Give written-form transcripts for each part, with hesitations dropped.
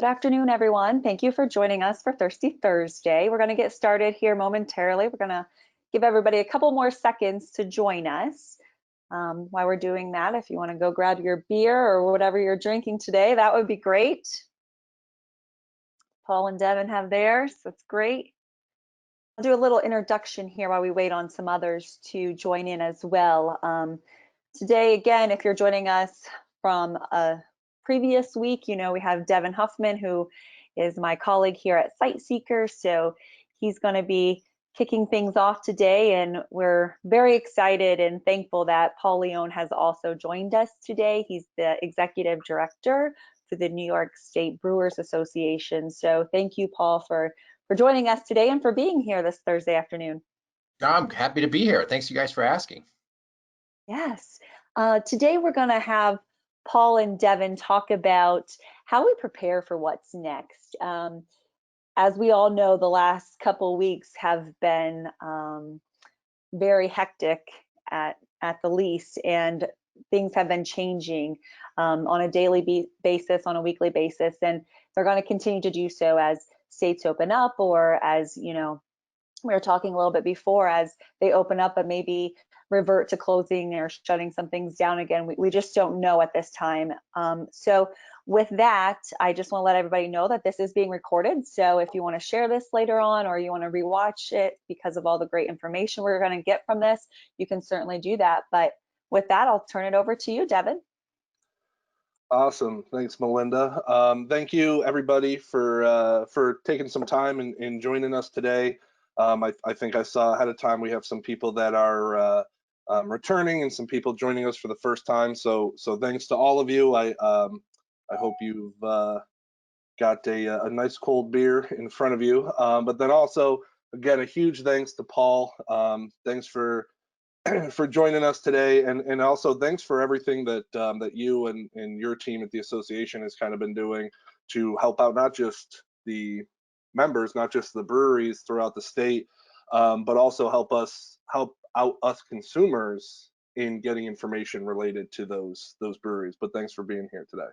Good afternoon, everyone. Thank you for joining us for Thirsty Thursday. We're going to get started here momentarily. We're going to give everybody a couple more seconds to join us. While we're doing that, if you want to go grab your beer or whatever you're drinking today, that would be great. Paul and Devon have theirs. That's great. I'll do a little introduction here while we wait on some others to join in as well. Today, again, if you're joining us from a previous week, you know we have Devin Huffman, who is my colleague here at Sightseeker. So he's going to be kicking things off today, and we're very excited and thankful that Paul Leone has also joined us today. He's the executive director for the New York State Brewers Association. So thank you, Paul, for joining us today and for being here this Thursday afternoon. I'm happy to be here. Thanks you guys for asking. Yes. Today we're going to have Paul and Devin talk about how we prepare for what's next. As we all know, the last couple weeks have been very hectic at the least, and things have been changing on a daily basis, on a weekly basis, and they're going to continue to do so as states open up, or as, you know, we were talking a little bit before, as they open up but maybe revert to closing or shutting some things down again. We just don't know at this time. So with that, I just want to let everybody know that this is being recorded. So if you want to share this later on, or you want to rewatch it because of all the great information we're going to get from this, you can certainly do that. But with that, I'll turn it over to you, Devin. Awesome. Thanks, Melinda. Thank you, everybody, for taking some time and joining us today. I think I saw ahead of time we have some people that are returning and some people joining us for the first time. So thanks to all of you. I hope you've got a nice cold beer in front of you. But then also, again, a huge thanks to Paul. Thanks for joining us today, and also thanks for everything that that you and your team at the association has kind of been doing to help out not just the members, not just the breweries throughout the state, but also help out us consumers in getting information related to those breweries. But thanks for being here today.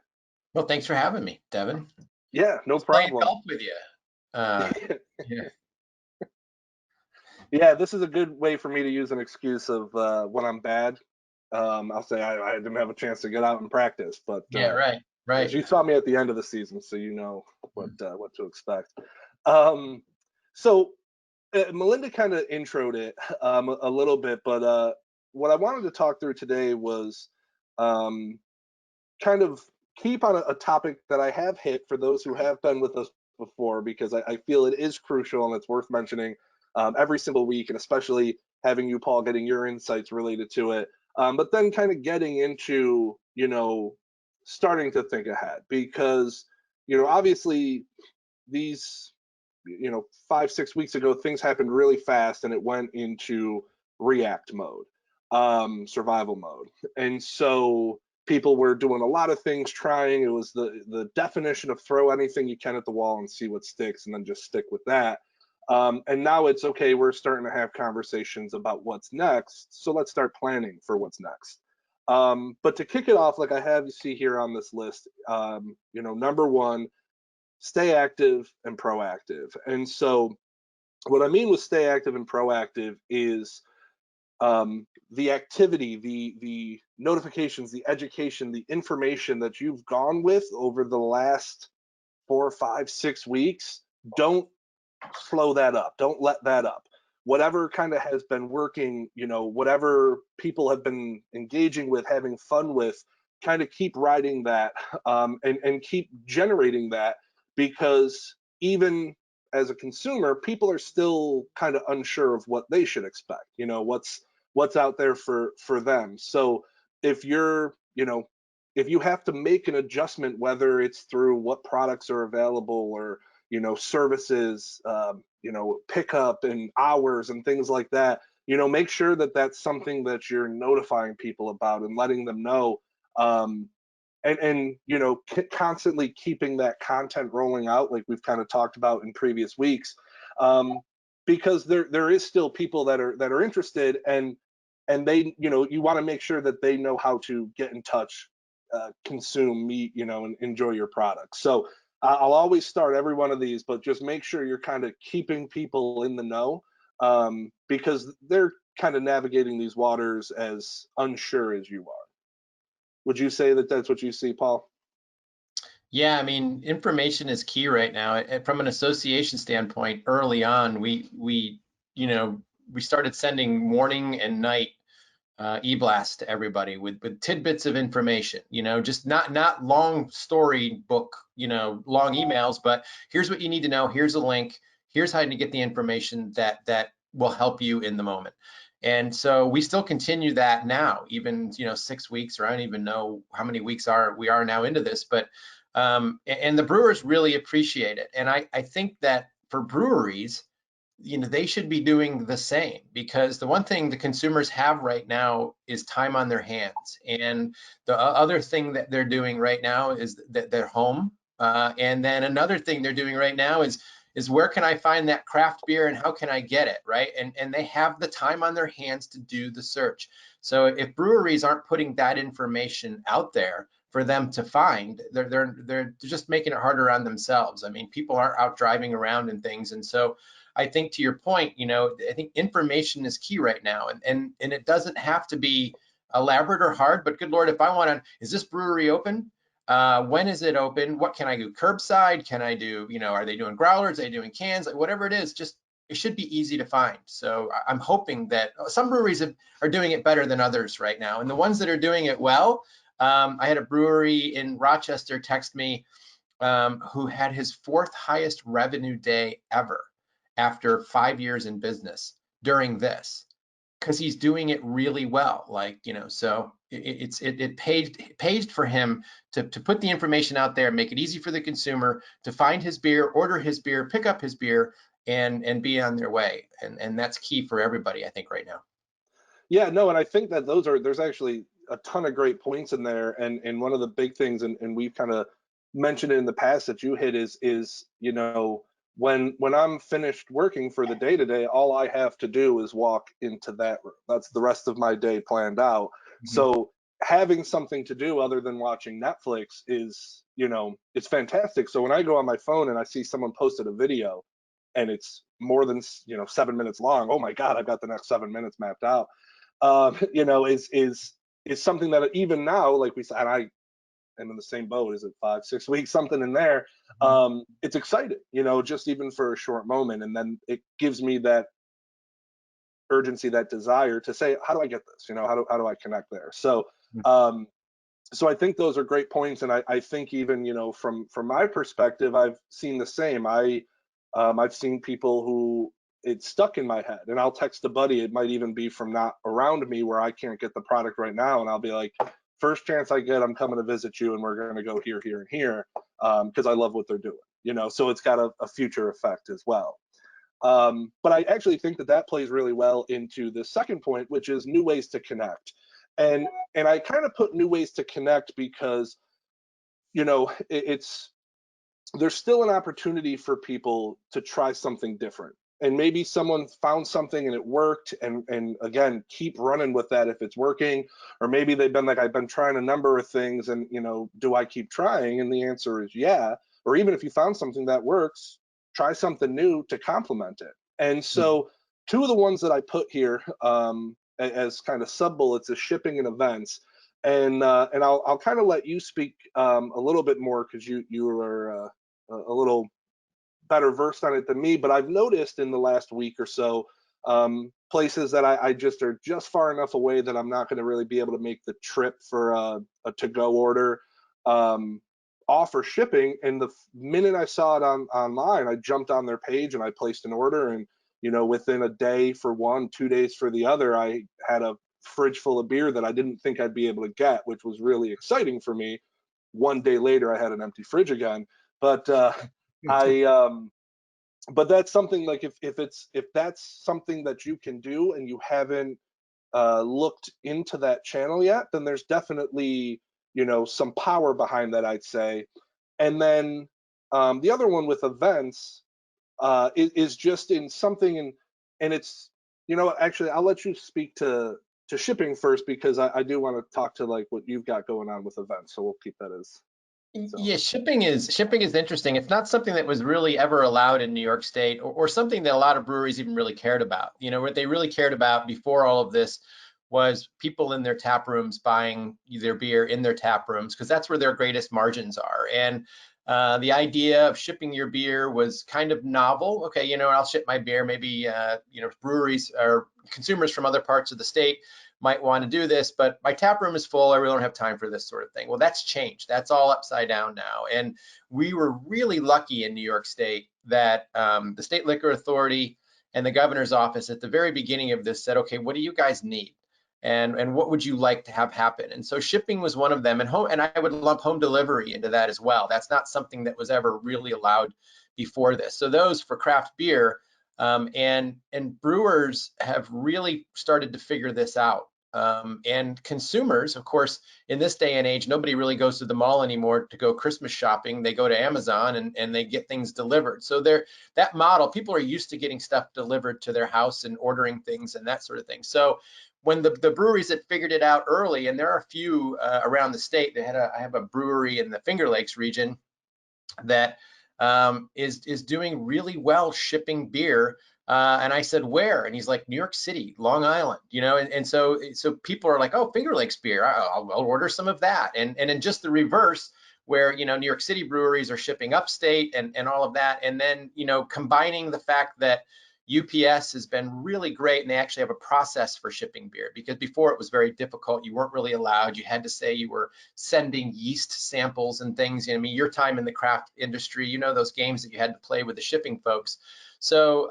Well, thanks for having me, Devin. Yeah, no problem. Help with you. Yeah. Yeah, this is a good way for me to use an excuse of when I'm bad. I'll say I didn't have a chance to get out and practice, but Yeah, right. You saw me at the end of the season, so you know what to expect. So Melinda kind of introed it a little bit, but what I wanted to talk through today was kind of keep on a topic that I have hit for those who have been with us before, because I feel it is crucial and it's worth mentioning every single week, and especially having you, Paul, getting your insights related to it. But then kind of getting into, you know, starting to think ahead, because, you know, obviously these, you know, 5-6 weeks ago, things happened really fast and it went into react mode, survival mode. And so people were doing a lot of things, trying. It was the definition of throw anything you can at the wall and see what sticks, and then just stick with that. And now it's okay, we're starting to have conversations about what's next, so let's start planning for what's next. But to kick it off, like I have you see here on this list, you know, number one, stay active and proactive. And so what I mean with stay active and proactive is the activity, the notifications, the education, the information that you've gone with over the last 4, 5, 6 weeks. Don't slow that up. Don't let that up. Whatever kind of has been working, you know, whatever people have been engaging with, having fun with, kind of keep riding that, and keep generating that, because even as a consumer, people are still kind of unsure of what they should expect, you know, what's out there for them. So if you're, you know, if you have to make an adjustment, whether it's through what products are available, or, you know, services, you know, pickup and hours and things like that, you know, make sure that that's something that you're notifying people about and letting them know, and you know, constantly keeping that content rolling out, like we've kind of talked about in previous weeks, because there is still people that are interested, and they, you know, you want to make sure that they know how to get in touch, consume, meet, you know, and enjoy your product. So I'll always start every one of these, but just make sure you're kind of keeping people in the know, because they're kind of navigating these waters as unsure as you are. Would you say that that's what you see, Paul? Yeah, I mean, information is key right now. From an association standpoint, early on, you know, we started sending morning and night e-blast to everybody with tidbits of information, you know, just not long story book, you know, long emails, but here's what you need to know, here's a link, here's how to get the information that will help you in the moment. And so we still continue that now, even, you know, 6 weeks, or I don't even know how many weeks we are now into this, but and the brewers really appreciate it. And I think that for breweries, you know, they should be doing the same, because the one thing the consumers have right now is time on their hands. And the other thing that they're doing right now is that they're home. And then another thing they're doing right now is where can I find that craft beer and how can I get it, right? And they have the time on their hands to do the search. So if breweries aren't putting that information out there for them to find, they're just making it harder on themselves. I mean, people aren't out driving around and things, and so I think to your point, you know, I think information is key right now, and it doesn't have to be elaborate or hard, but good Lord, if I want to, is this brewery open? When is it open? What can I do? Curbside? Can I do, you know, are they doing growlers? Are they doing cans? Like, whatever it is, just, it should be easy to find. So I'm hoping that some breweries are doing it better than others right now. And the ones that are doing it well, I had a brewery in Rochester text me who had his 4th highest revenue day ever after 5 years in business during this, because he's doing it really well. Like, you know, so it paid for him to put the information out there, make it easy for the consumer to find his beer, order his beer, pick up his beer, and be on their way. And that's key for everybody, I think, right now. Yeah, no, and I think that there's actually a ton of great points in there, and one of the big things, and we've kind of mentioned it in the past that you hit is, you know, when I'm finished working for the day to day, all I have to do is walk into that room. That's the rest of my day planned out. Mhm. So having something to do other than watching Netflix is, you know, it's fantastic. So when I go on my phone and I see someone posted a video and it's more than, you know, 7 minutes long, oh my God, I've got the next 7 minutes mapped out. You know, is something that even now, like we said, and I am in the same boat. Is it 5, 6 weeks, something in there? It's exciting, you know, just even for a short moment, and then it gives me that urgency, that desire to say, how do I get this? You know, how do I connect there? So, so I think those are great points, and I think even, you know, from my perspective, I've seen the same. I've seen people who it's stuck in my head, and I'll text a buddy. It might even be from not around me where I can't get the product right now, and I'll be like, first chance I get, I'm coming to visit you, and we're going to go here, here, and here, because I love what they're doing. You know, so it's got a future effect as well. But I actually think that that plays really well into the second point, which is new ways to connect. And I kind of put new ways to connect because, you know, it's there's still an opportunity for people to try something different. And maybe someone found something and it worked, and again, keep running with that if it's working. Or maybe they've been like, I've been trying a number of things, and, you know, do I keep trying? And the answer is yeah. Or even if you found something that works, try something new to complement it. And so two of the ones that I put here, as kind of sub bullets, is shipping and events. And I'll kind of let you speak a little bit more, because you are a little better versed on it than me. But I've noticed in the last week or so, places that I just are just far enough away that I'm not going to really be able to make the trip for a to-go order, offer shipping. And the minute I saw it online, I jumped on their page and I placed an order. And, you know, within a day for one, 2 days for the other, I had a fridge full of beer that I didn't think I'd be able to get, which was really exciting for me. One day later, I had an empty fridge again. But I but that's something, like, if that's something that you can do and you haven't looked into that channel yet, then there's definitely, you know, some power behind that, I'd say. And then the other one with events is just in something, and it's, you know, actually I'll let you speak to shipping first, because I do want to talk to like what you've got going on with events. So we'll keep that as So Yeah, shipping is interesting. It's not something that was really ever allowed in New York State, or something that a lot of breweries even really cared about. You know, what they really cared about before all of this was people in their tap rooms buying their beer in their tap rooms, because that's where their greatest margins are. And the idea of shipping your beer was kind of novel. Okay, you know, I'll ship my beer. Maybe you know, breweries or consumers from other parts of the state might want to do this, but my tap room is full. I really don't have time for this sort of thing. Well, that's changed. That's all upside down now. And we were really lucky in New York State that the State Liquor Authority and the governor's office at the very beginning of this said, okay, what do you guys need? And what would you like to have happen? And so shipping was one of them, and I would lump home delivery into that as well. That's not something that was ever really allowed before this. So those for craft beer, and brewers have really started to figure this out. And consumers, of course, in this day and age, nobody really goes to the mall anymore to go Christmas shopping. They go to Amazon and they get things delivered. So that model, people are used to getting stuff delivered to their house and ordering things and that sort of thing. So when the breweries that figured it out early, and there are a few around the state, I have a brewery in the Finger Lakes region that is doing really well shipping beer. And I said, where? And he's like, New York City, Long Island, you know, and so people are like, oh, Finger Lakes beer, I'll order some of that. And in just the reverse, where, you know, New York City breweries are shipping upstate and all of that. And then, you know, combining the fact that UPS has been really great, and they actually have a process for shipping beer, because before it was very difficult. You weren't really allowed. You had to say you were sending yeast samples and things. You know, I mean, your time in the craft industry, you know, those games that you had to play with the shipping folks. So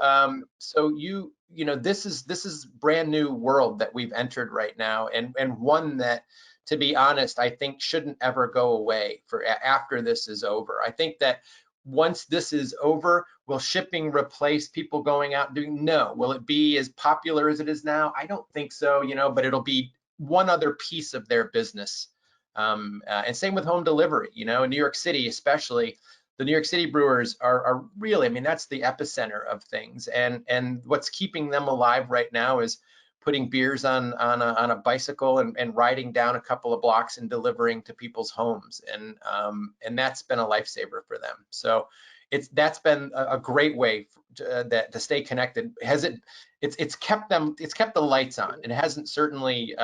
you know, this is brand new world that we've entered right now, and one that, to be honest, I think shouldn't ever go away for after this is over. I think that once this is over, will shipping replace people going out and doing? No. Will it be as popular as it is now? I don't think so, you know, but it'll be one other piece of their business. And same with home delivery, you know, in New York City, especially, the New York City brewers are really, I mean, that's the epicenter of things. And what's keeping them alive right now is putting beers on a bicycle and riding down a couple of blocks and delivering to people's homes. And that's been a lifesaver for them. So that's been a great way to stay connected. It's kept the lights on. It hasn't certainly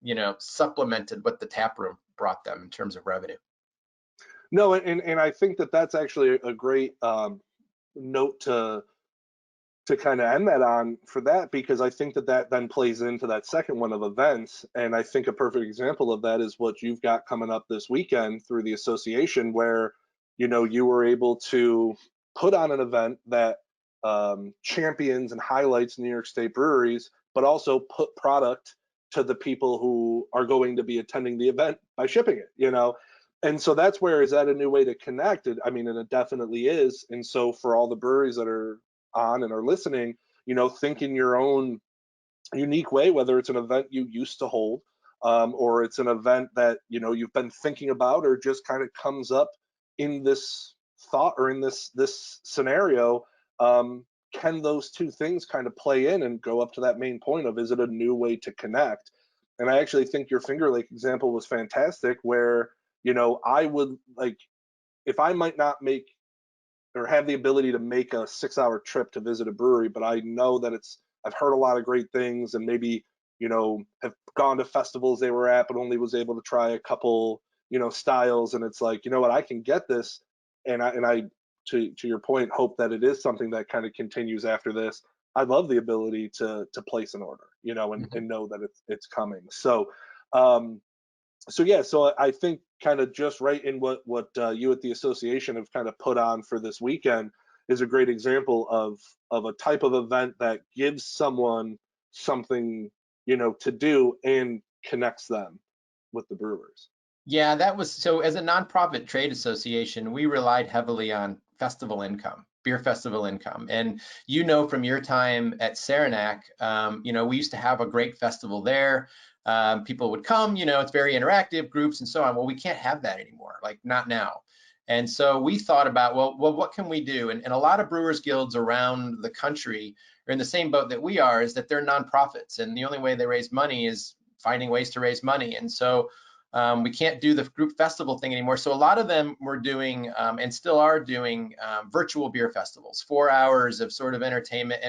you know, supplemented what the tap room brought them in terms of revenue. no, and I think that that's actually a great note to kind of end that on for that, because I think that that then plays into that second one of events. And I think a perfect example of that is what you've got coming up this weekend through the association, where, you know, you were able to put on an event that champions and highlights New York State breweries, but also put product to the people who are going to be attending the event by shipping it, you know. And so that's where, is that a new way to connect it? I mean, and it definitely is. And so for all the breweries that are on and are listening, you know, think in your own unique way, whether it's an event you used to hold, or it's an event that, you know, you've been thinking about, or just kind of comes up in this thought or in this scenario. Can those two things kind of play in and go up to that main point of, is it a new way to connect? And I actually think your Finger Lake example was fantastic, where, you know, I would like, if I might not make or have the ability to make a 6-hour trip to visit a brewery, but I know that I've heard a lot of great things, and maybe, you know, have gone to festivals they were at, but only was able to try a couple, you know, styles. And it's like, you know what, I can get this. And I to your point, hope that it is something that kind of continues after this. I love the ability to place an order, you know, and know that it's coming. So, yeah, so I think kind of just right in what you at the association have kind of put on for this weekend is a great example of a type of event that gives someone something, you know, to do and connects them with the brewers. Yeah, that was, so as a nonprofit trade association, we relied heavily on festival income, beer festival income. And you know, from your time at Saranac, you know, we used to have a great festival there. People would come, you know, it's very interactive, groups and so on. Well, we can't have that anymore, like not now. And so we thought about, well, what can we do? And a lot of brewers guilds around the country are in the same boat that we are, is that they're nonprofits, and the only way they raise money is finding ways to raise money. And so We can't do the group festival thing anymore. So a lot of them were doing and still are doing virtual beer festivals, 4 hours of sort of entertainment.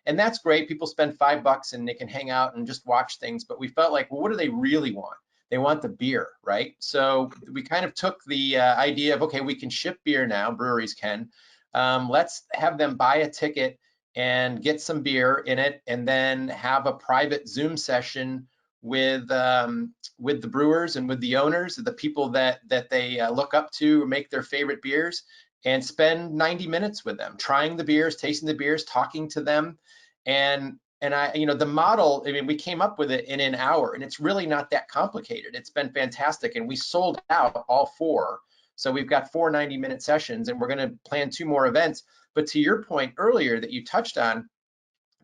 And that's great. People spend $5 and they can hang out and just watch things. But we felt like, well, what do they really want? They want the beer, right? So we kind of took the idea of, okay, we can ship beer now, breweries can. Let's have them buy a ticket and get some beer in it, and then have a private Zoom session with the brewers and with the owners, the people that they look up to, make their favorite beers, and spend 90 minutes with them, trying the beers, tasting the beers, talking to them. And I, the model, I mean, we came up with it in an hour, and it's really not that complicated. It's been fantastic, and we sold out all 4. So we've got 4 90-minute sessions, and we're going to plan 2 more events. But to your point earlier that you touched on,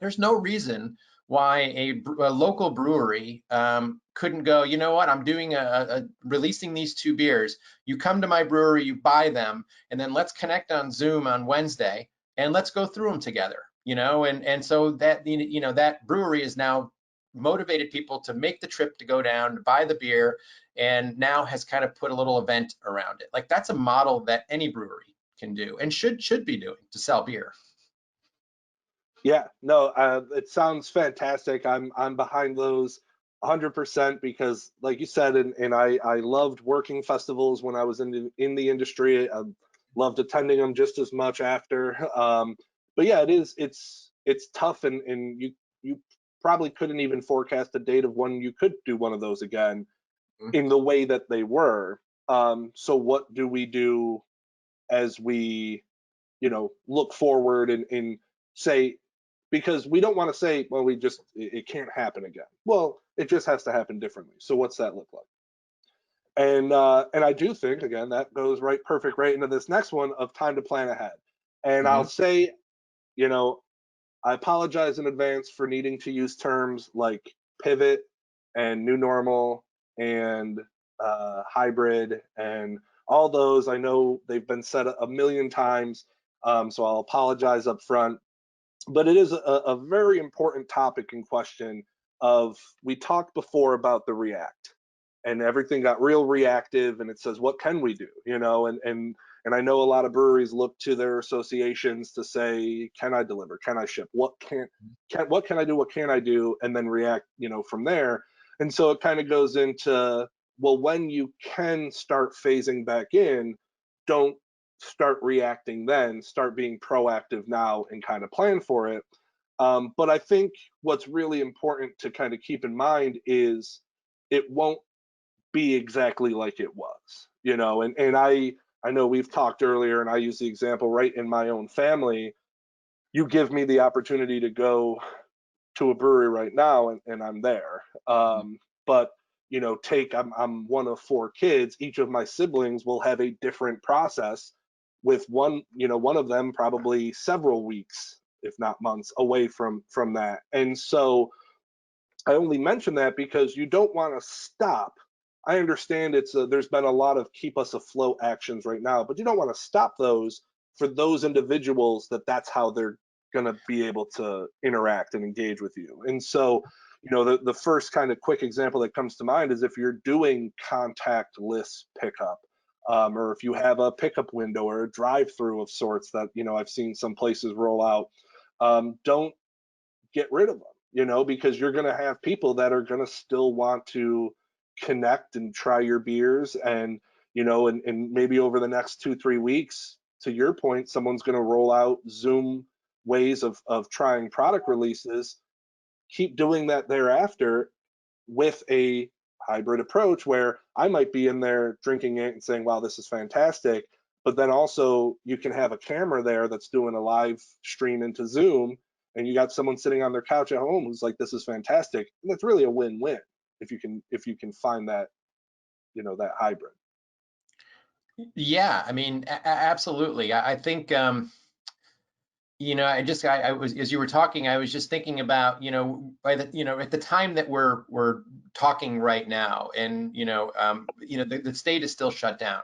there's no reason why a local brewery couldn't go, you know what, I'm doing releasing these 2 beers. You come to my brewery, you buy them, and then let's connect on Zoom on Wednesday, and let's go through them together. And so that, that brewery is now motivated people to make the trip to go down to buy the beer, and now has kind of put a little event around it. Like, that's a model that any brewery can do and should be doing to sell beer. Yeah, no, it sounds fantastic. I'm behind those 100% because, like you said, and I loved working festivals when I was in the industry. I loved attending them just as much after. But yeah, it's tough, and you probably couldn't even forecast the date of when you could do one of those again in the way that they were. So what do we do as we, look forward and say, because we don't want to say, well, it can't happen again. Well, it just has to happen differently. So what's that look like? And I do think, again, that goes perfect right into this next one of time to plan ahead. And I'll say, I apologize in advance for needing to use terms like pivot and new normal and hybrid and all those. I know they've been said a million times, so I'll apologize up front. But it is a very important topic in question. We talked before about the react, and everything got real reactive, and it says, what can we do? And I know a lot of breweries look to their associations to say, can I deliver? Can I ship? What can I do? What can I do? And then react, from there. And so it kind of goes into, well, when you can start phasing back in, don't start reacting then, start being proactive now and kind of plan for it. But I think what's really important to kind of keep in mind is it won't be exactly like it was, and I know we've talked earlier, and I use the example right in my own family. You give me the opportunity to go to a brewery right now, and I'm there. But I'm one of 4 kids. Each of my siblings will have a different process, with one of them probably several weeks, if not months, away from that. And so I only mention that because you don't want to stop. I understand there's been a lot of keep us afloat actions right now, but you don't want to stop those for those individuals that's how they're going to be able to interact and engage with you. And so, the first kind of quick example that comes to mind is if you're doing contactless pickup, or if you have a pickup window or a drive-through of sorts that, I've seen some places roll out, don't get rid of them, because you're going to have people that are going to still want to connect and try your beers, and and maybe over the next 2-3 weeks, to your point, someone's going to roll out Zoom ways of trying product releases. Keep doing that thereafter with a hybrid approach where I might be in there drinking it and saying, wow, this is fantastic, but then also you can have a camera there that's doing a live stream into Zoom, and you got someone sitting on their couch at home who's like, this is fantastic. And that's really a win-win if you can find that, that hybrid. Yeah, I mean, absolutely. I think, I was, as you were talking, I was just thinking about, at the time that we're talking right now, and, the state is still shut down,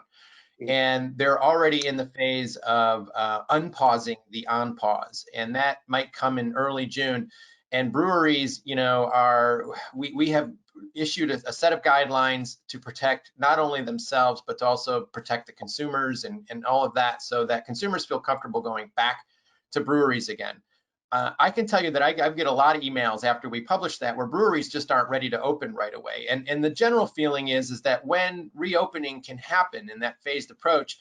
and they're already in the phase of unpausing the on pause, and that might come in early June. And breweries, we have issued a set of guidelines to protect not only themselves, but to also protect the consumers and all of that, so that consumers feel comfortable going back to breweries again. I can tell you that I get a lot of emails after we publish that where breweries just aren't ready to open right away. And the general feeling is that when reopening can happen in that phased approach,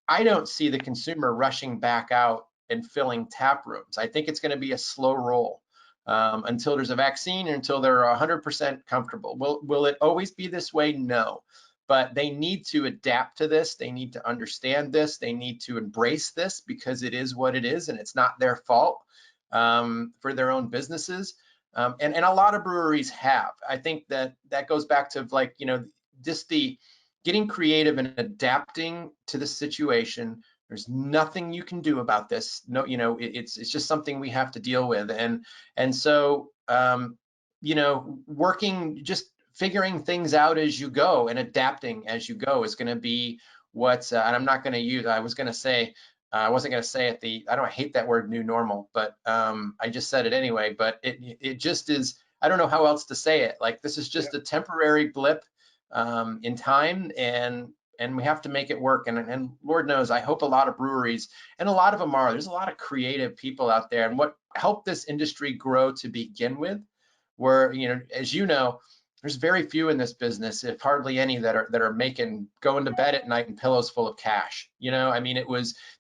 I don't see the consumer rushing back out and filling tap rooms. I think it's going to be a slow roll until there's a vaccine and until they're 100% comfortable. Will it always be this way? No. But they need to adapt to this. They need to understand this. They need to embrace this because it is what it is and it's not their fault for their own businesses. And a lot of breweries have. I think that goes back to, like, you know, just the getting creative and adapting to the situation. There's nothing you can do about this. No, you know, it's just something we have to deal with. And so, you know, just figuring things out as you go and adapting as you go is going to be what's, and I'm not going to use, I was going to say, I wasn't going to say it, I hate that word new normal, but I just said it anyway, but it just is, I don't know how else to say it. Like, this is just a temporary blip in time, and we have to make it work. And Lord knows, I hope a lot of breweries, and a lot of them are, there's a lot of creative people out there, and what helped this industry grow to begin with, where, you know, as you know, there's very few in this business, if hardly any, that are going to bed at night and pillows full of cash. You know, I mean,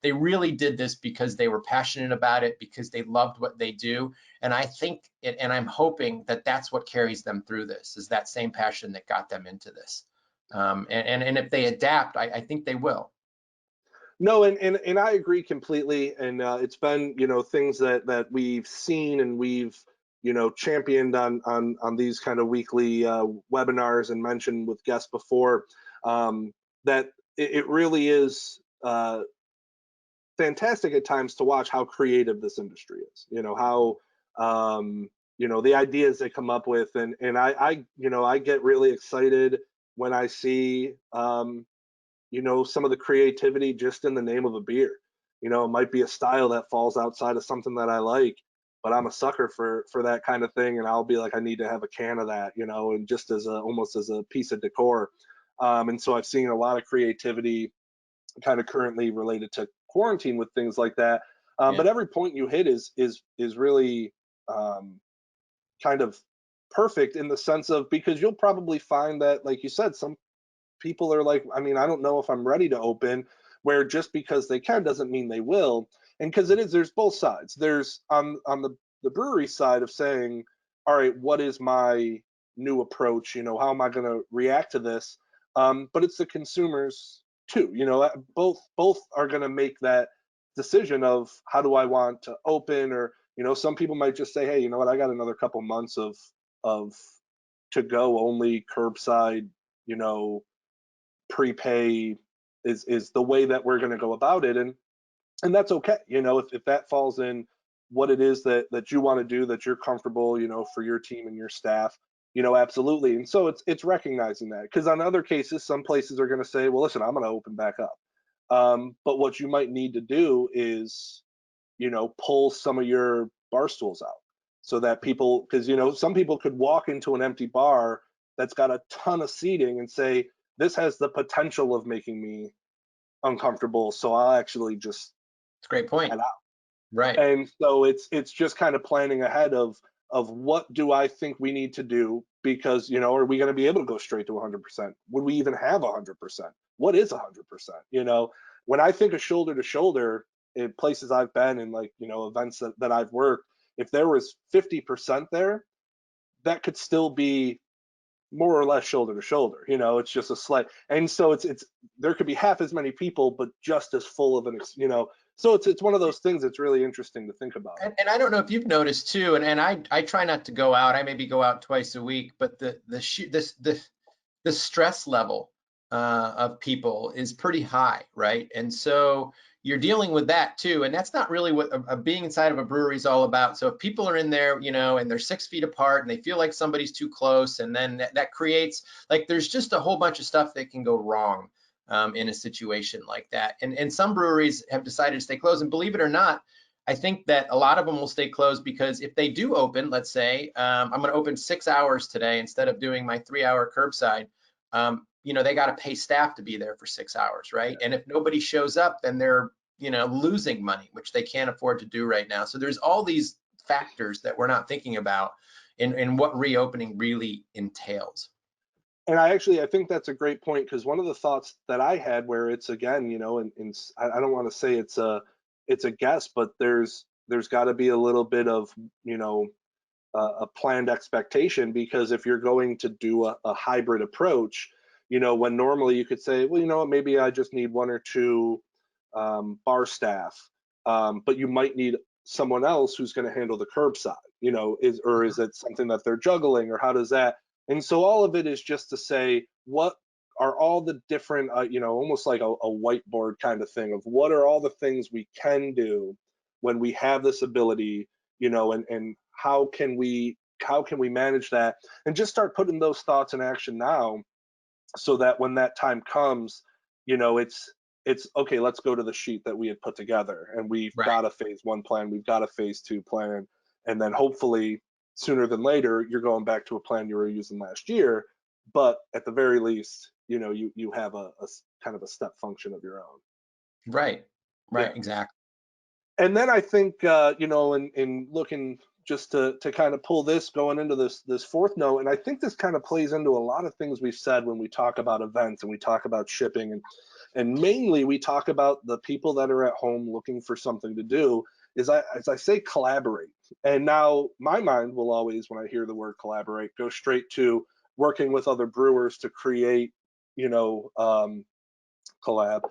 they really did this because they were passionate about it, because they loved what they do. And I think and I'm hoping that that's what carries them through this, is that same passion that got them into this. And if they adapt, I think they will. No, and I agree completely. And it's been, you know, things that we've seen and we've, you know, championed on these kind of weekly webinars and mentioned with guests before, that it really is fantastic at times to watch how creative this industry is. You know, how you know, the ideas they come up with, and I you know, I get really excited when I see you know, some of the creativity just in the name of a beer. You know, it might be a style that falls outside of something that I like, but I'm a sucker for that kind of thing, and I'll be like, I need to have a can of that, you know, and just as almost as a piece of decor. And so I've seen a lot of creativity kind of currently related to quarantine with things like that. But every point you hit is really kind of perfect in the sense of, because you'll probably find that, like you said, some people are like, I mean, I don't know if I'm ready to open, where just because they can doesn't mean they will. And because there's both sides. There's on the brewery side of saying, all right, what is my new approach? You know, how am I going to react to this? But it's the consumers too. You know, both are going to make that decision of, how do I want to open? Or, you know, some people might just say, hey, you know what, I got another couple months of to go only curbside, you know, prepay is the way that we're going to go about it, and that's okay. You know, if that falls in what it is that you want to do, that you're comfortable, you know, for your team and your staff, you know, absolutely. And so it's recognizing that, because on other cases, some places are going to say, well, listen, I'm going to open back up, but what you might need to do is, you know, pull some of your bar stools out, so that people, because, you know, some people could walk into an empty bar that's got a ton of seating and say, this has the potential of making me uncomfortable, so I'll actually just It's a great point. head out. Right. And so it's just kind of planning ahead of what do I think we need to do, because, you know, are we going to be able to go straight to 100%? Would we even have 100%? What is 100%? You know, when I think of shoulder to shoulder in places I've been in, like, you know, events that I've worked, if there was 50% there, that could still be more or less shoulder to shoulder. You know, it's just a slight, and so it's there could be half as many people, but just as full of you know, so it's one of those things that's really interesting to think about. And I don't know if you've noticed too, and I try not to go out. I maybe go out twice a week, but the stress level of people is pretty high, right? And so you're dealing with that too, and that's not really what being inside of a brewery is all about. So if people are in there, you know, and they're 6 feet apart and they feel like somebody's too close, and then that creates, like, there's just a whole bunch of stuff that can go wrong in a situation like that. And some breweries have decided to stay closed, and believe it or not, I think that a lot of them will stay closed because if they do open, let's say, I'm going to open 6 hours today instead of doing my 3-hour curbside, you know, they got to pay staff to be there for 6 hours, right? And if nobody shows up, then they're, you know, losing money, which they can't afford to do right now. So there's all these factors that we're not thinking about in what reopening really entails. And I think that's a great point, because one of the thoughts that I had, where it's, again, you know, and I don't want to say it's a guess, but there's got to be a little bit of, you know, a planned expectation, because if you're going to do a hybrid approach, you know, when normally you could say, well, you know what, maybe I just need 1 or 2 bar staff, but you might need someone else who's going to handle the curbside, you know, is it something that they're juggling, or how does that? And so all of it is just to say, what are all the different, you know, almost like a whiteboard kind of thing of what are all the things we can do when we have this ability, you know, and how can we manage that, and just start putting those thoughts in action now, so that when that time comes, you know, it's okay, let's go to the sheet that we had put together, and we've Right. got a phase 1 plan, we've got a phase 2 plan, and then hopefully sooner than later you're going back to a plan you were using last year, but at the very least, you know, you have a kind of a step function of your own. Right. Yeah. Exactly. And then I think, you know, in looking, just to kind of pull this going into this fourth note, and I think this kind of plays into a lot of things we've said when we talk about events and we talk about shipping, and mainly we talk about the people that are at home looking for something to do, is as I say, collaborate. And now my mind will always, when I hear the word collaborate, go straight to working with other brewers to create, you know, collab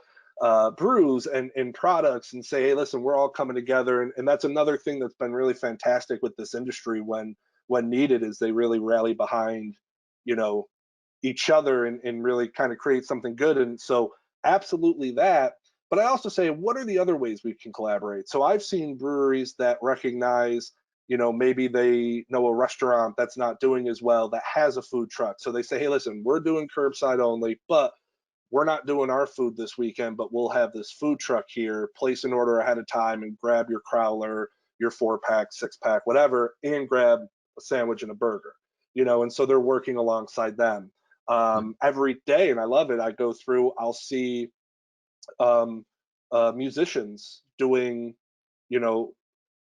brews and products, and say, hey, listen, we're all coming together. And that's another thing that's been really fantastic with this industry, when needed, is they really rally behind, you know, each other, and really kind of create something good. And so absolutely that. But I also say, what are the other ways we can collaborate? So I've seen breweries that recognize, you know, maybe they know a restaurant that's not doing as well that has a food truck. So they say, hey, listen, we're doing curbside only, but we're not doing our food this weekend, but we'll have this food truck here. Place an order ahead of time and grab your crowler, your 4-pack, 6-pack, whatever, and grab a sandwich and a burger, you know. And so they're working alongside them every day, and I love it. I go through, I'll see musicians doing, you know,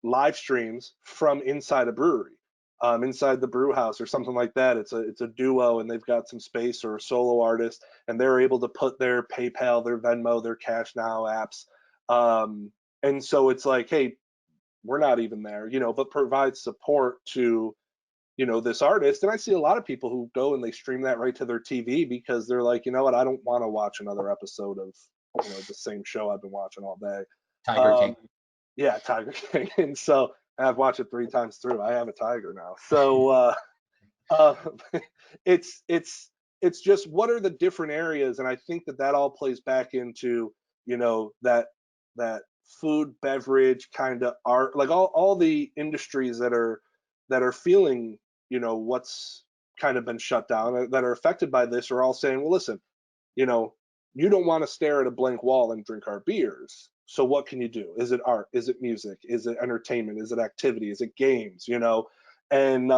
live streams from inside a brewery, inside the brew house or something like that. It's a duo, and they've got some space, or a solo artist, and they're able to put their PayPal, their Venmo, their Cash Now apps. And so it's like, hey, we're not even there, you know, but provide support to, you know, this artist. And I see a lot of people who go and they stream that right to their TV, because they're like, you know what, I don't want to watch another episode of, you know, the same show I've been watching all day. Tiger King. Yeah, Tiger King. And so I've watched it 3 times through. I have a tiger now. So uh, it's just, what are the different areas, and I think that all plays back into, you know, that food, beverage, kind of art, like all the industries that are feeling, you know, what's kind of been shut down, that are affected by this, are all saying, well, listen, you know, you don't want to stare at a blank wall and drink our beers. So what can you do? Is it art? Is it music? Is it entertainment? Is it activity? Is it games? You know, and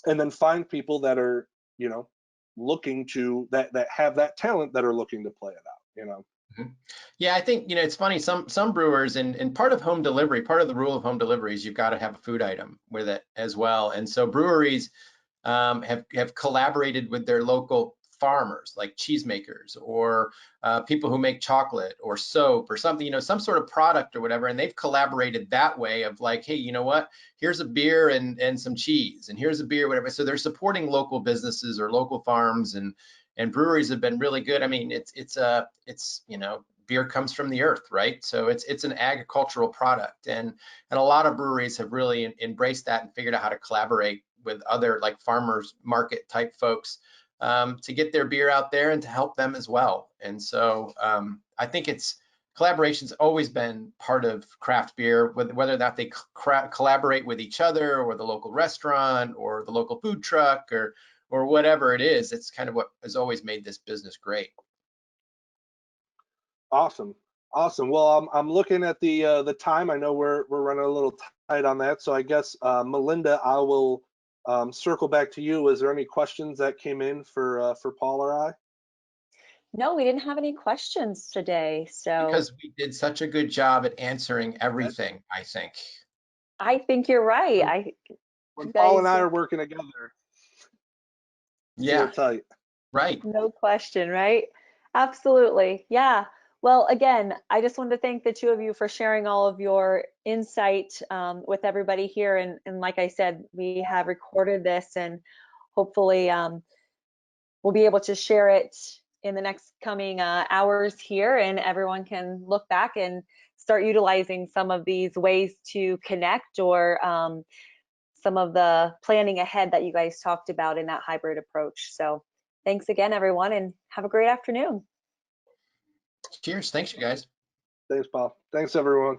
then find people that are, you know, looking to that have that talent, that are looking to play it out. You know. Yeah, I think, you know, it's funny, some brewers, and part of home delivery, part of the rule of home delivery is you've got to have a food item with it as well. And so breweries have collaborated with their local farmers, like cheesemakers, or people who make chocolate or soap or something, you know, some sort of product or whatever, and they've collaborated that way of like, hey, you know what, here's a beer and some cheese, and here's a beer, whatever. So they're supporting local businesses or local farms, and breweries have been really good. I mean, it's you know, beer comes from the earth, right? So it's an agricultural product, and a lot of breweries have really embraced that and figured out how to collaborate with other, like, farmers market type folks to get their beer out there and to help them as well. And so I think collaboration's always been part of craft beer, whether that they collaborate with each other, or the local restaurant, or the local food truck, or whatever it is. It's kind of what has always made this business great. Awesome. Awesome. Well, I'm looking at the time. I know we're running a little tight on that, so I guess Melinda, I will circle back to you. Is there any questions that came in for Paul or I? No, we didn't have any questions today, so Because we did such a good job at answering everything, I think. I think you're right. When You Paul and guys I did, are working together, Yeah, we're tight. right. no question, right? Absolutely. Yeah. Well, again, I just wanted to thank the two of you for sharing all of your insight with everybody here. And like I said, we have recorded this, and hopefully we'll be able to share it in the next coming hours here, and everyone can look back and start utilizing some of these ways to connect, or some of the planning ahead that you guys talked about in that hybrid approach. So thanks again, everyone, and have a great afternoon. Cheers. Thanks, you guys. Thanks, Paul. Thanks, everyone.